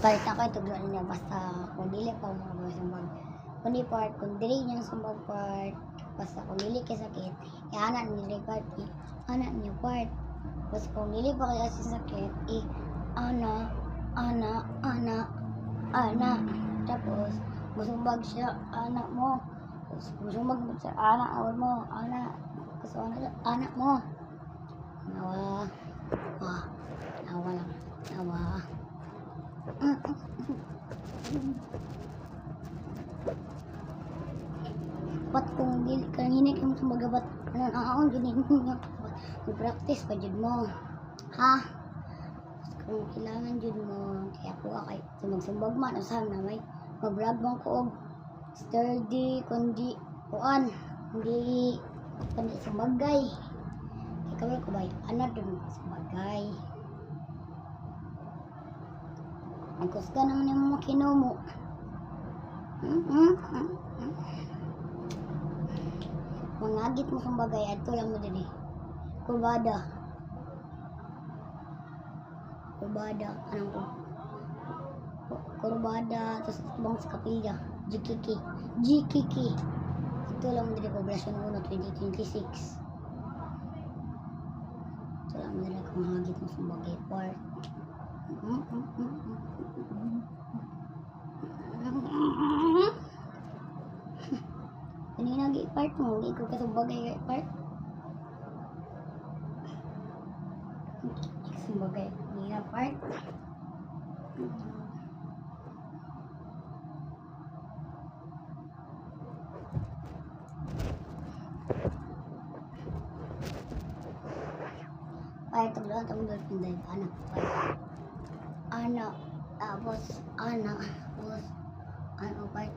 Part ako ituglan niya basta kung dili pa mo sumbag. Kundi part kung dili niya sumbag part basta kung dili kay sakit, anak ni part anak niya part. Basta kung dili pa kay sakit, anak. Tapos musumbag siya anak mo. Tapos musumbag mo sa anak mo, anak. Tapos anak mo. Nawa lang. Ba't kung dili kanina kayo sumagabat aon ganyan niya mag-practice pa jud mo ha kung kailangan jud mo kaya po kay sumbag man usahan na may mag-vlog man ko og sturdy kundi kuan hindi sumbagay kay kawal ko bay anak dun sumbagay ang kusga naman yung mga kinumo mangagit mo kung bagay ato lang mo din kurbada anong kurbada tapos bang sa kapilya GKK ito lang mo din poblasyon 1 2026 ito lang mo din kung mangagit mo kung bagay part kanina gi-part mo, hindi ko kasumbagay gi-part. Kasumbagay, kanina part. Ay, tablaan tapos pinday anak. Anak, tapos anak, tapos ano part.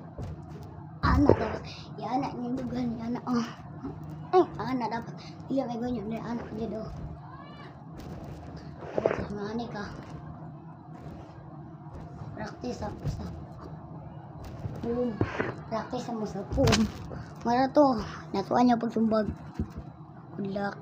Anak dapat ya anak niya dugan ya anak anak dapat iya may ganyan na anak niya do dapat sa mga ka practice sa practice mo sa mara to natuan niya pagsumbag good luck.